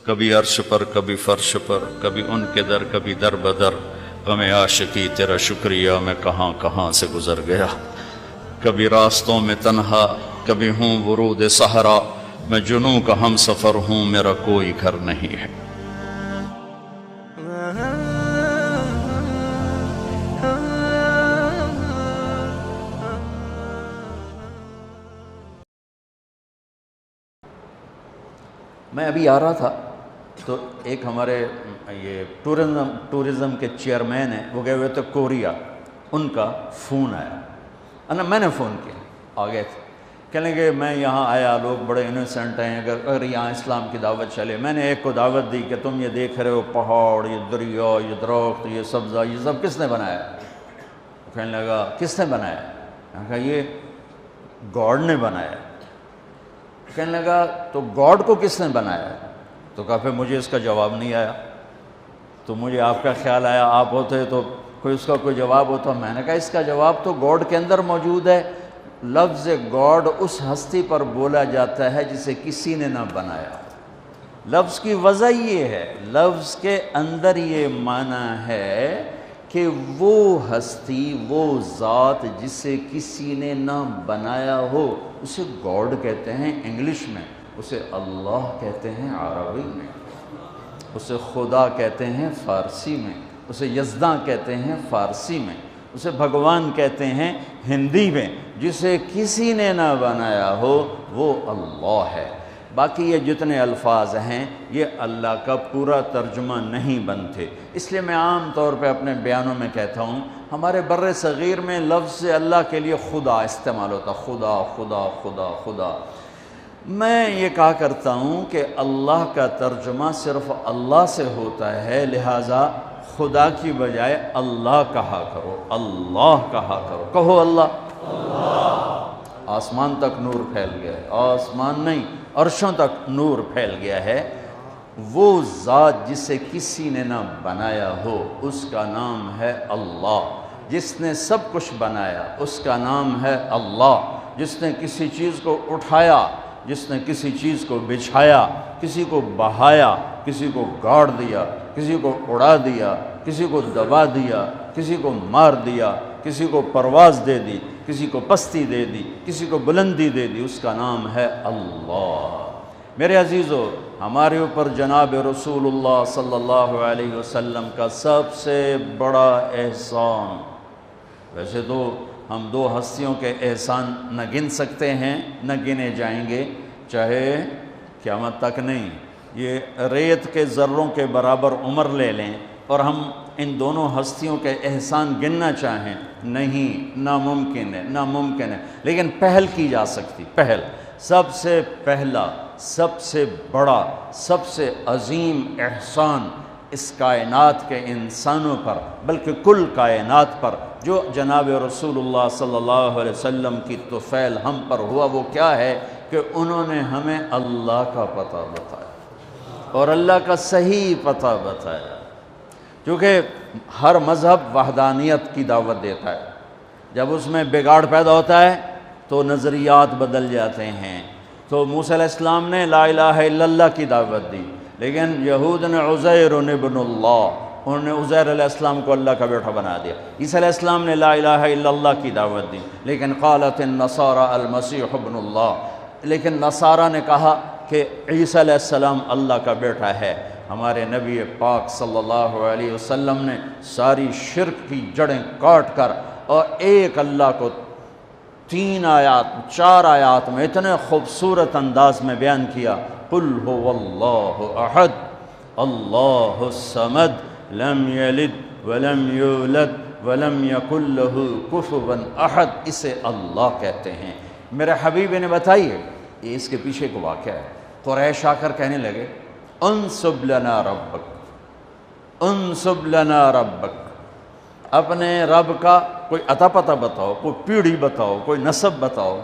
کبھی عرش پر کبھی فرش پر، کبھی ان کے در کبھی در بدر، غم عاشقی تیرا شکریہ میں کہاں کہاں سے گزر گیا، کبھی راستوں میں تنہا کبھی ہوں ورود صحرا، میں جنوں کا ہم سفر ہوں میرا کوئی گھر نہیں ہے۔ میں ابھی آ رہا تھا تو ایک ہمارے یہ ٹورزم کے چیئرمین ہیں، وہ گئے ہوئے تھے کوریا، ان کا فون آیا، میں نے فون کیا، آ گئے تھے، کہنے کہ میں یہاں آیا، لوگ بڑے انوسینٹ ہیں، اگر یہاں اسلام کی دعوت چلے۔ میں نے ایک کو دعوت دی کہ تم یہ دیکھ رہے ہو پہاڑ، یہ دریا، یہ درخت، یہ سبزہ، یہ سب کس نے بنایا؟ کہنے لگا کس نے بنایا؟ میں نے کہا یہ گاڈ نے بنایا۔ کہنے لگا تو گاڈ کو کس نے بنایا؟ تو کہا پھر مجھے اس کا جواب نہیں آیا، تو مجھے آپ کا خیال آیا آپ ہوتے تو اس کا کوئی جواب ہوتا۔ میں نے کہا اس کا جواب تو گاڈ کے اندر موجود ہے۔ لفظ گاڈ اس ہستی پر بولا جاتا ہے جسے کسی نے نہ بنایا۔ لفظ کی وجہ یہ ہے، لفظ کے اندر یہ معنی ہے کہ وہ ہستی، وہ ذات جسے کسی نے نہ بنایا ہو، اسے گاڈ کہتے ہیں انگلش میں، اسے اللہ کہتے ہیں عربی میں، اسے خدا کہتے ہیں فارسی میں، اسے یزداں کہتے ہیں فارسی میں، اسے بھگوان کہتے ہیں ہندی میں۔ جسے کسی نے نہ بنایا ہو وہ اللہ ہے۔ باقی یہ جتنے الفاظ ہیں یہ اللہ کا پورا ترجمہ نہیں بنتے، اس لیے میں عام طور پہ اپنے بیانوں میں کہتا ہوں، ہمارے بر صغیر میں لفظ اللہ کے لیے خدا استعمال ہوتا، خدا خدا خدا خدا۔ میں یہ کہا کرتا ہوں کہ اللہ کا ترجمہ صرف اللہ سے ہوتا ہے، لہٰذا خدا کی بجائے اللہ کہا کرو، اللہ کہا کرو، کہو اللہ۔ آسمان تک نور پھیل گیا ہے، آسمان نہیں عرشوں تک نور پھیل گیا ہے۔ وہ ذات جسے کسی نے نہ بنایا ہو اس کا نام ہے اللہ، جس نے سب کچھ بنایا اس کا نام ہے اللہ، جس نے کسی چیز کو اٹھایا، جس نے کسی چیز کو بچھایا، کسی کو بہایا، کسی کو گاڑ دیا، کسی کو اڑا دیا، کسی کو دبا دیا، کسی کو مار دیا، کسی کو پرواز دے دی، کسی کو پستی دے دی، کسی کو بلندی دے دی، اس کا نام ہے اللہ۔ میرے عزیزو، ہمارے اوپر جناب رسول اللہ صلی اللہ علیہ وسلم کا سب سے بڑا احسان، ویسے تو ہم دو ہستیوں کے احسان نہ گن سکتے ہیں، نہ گنے جائیں گے، چاہے قیامت تک نہیں، یہ ریت کے ذروں کے برابر عمر لے لیں اور ہم ان دونوں ہستیوں کے احسان گننا چاہیں، نہیں، ناممکن ہے، ناممکن ہے، لیکن پہل کی جا سکتی، پہل، سب سے پہلا، سب سے بڑا، سب سے عظیم احسان اس کائنات کے انسانوں پر، بلکہ کل کائنات پر، جو جناب رسول اللہ صلی اللہ علیہ وسلم کی طفیل ہم پر ہوا، وہ کیا ہے کہ انہوں نے ہمیں اللہ کا پتہ بتایا اور اللہ کا صحیح پتہ بتایا، کیونکہ ہر مذہب وحدانیت کی دعوت دیتا ہے، جب اس میں بگاڑ پیدا ہوتا ہے تو نظریات بدل جاتے ہیں۔ تو موسیٰ علیہ السلام نے لا الہ الا اللہ کی دعوت دی، لیکن یہود نے عزیر ابن اللہ، انہوں نے عزیر علیہ السلام کو اللہ کا بیٹا بنا دیا۔ عیسیٰ علیہ السلام نے لا الہ الا اللہ کی دعوت دی، لیکن قالت النصارى المسیح ابن اللہ، لیکن نصارہ نے کہا کہ عیسیٰ علیہ السلام اللہ کا بیٹا ہے۔ ہمارے نبی پاک صلی اللہ علیہ وسلم نے ساری شرک کی جڑیں کاٹ کر اور ایک اللہ کو 3 آیات 4 آیات میں اتنے خوبصورت انداز میں بیان کیا، قل هو اللہ احد اللہ الصمد لم یلد ولم یولد ولم یکن له کفوا احد، اسے اللہ کہتے ہیں۔ میرے حبیب نے بتائیے، یہ اس کے پیچھے کو واقعہ ہے، قریش آ کر کہنے لگے انصب لنا ربک، انصب لنا ربک، اپنے رب کا کوئی عطا پتہ بتاؤ، کوئی پیڑھی بتاؤ، کوئی نسب بتاؤ۔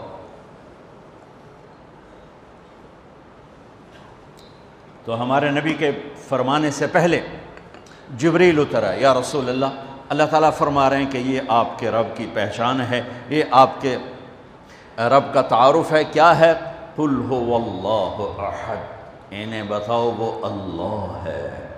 تو ہمارے نبی کے فرمانے سے پہلے جبریل اترا، یا رسول اللہ تعالیٰ فرما رہے ہیں کہ یہ آپ کے رب کی پہچان ہے، یہ آپ کے رب کا تعارف ہے، کیا ہے؟ قل هو اللہ احد، انہیں بتاؤ وہ اللہ ہے۔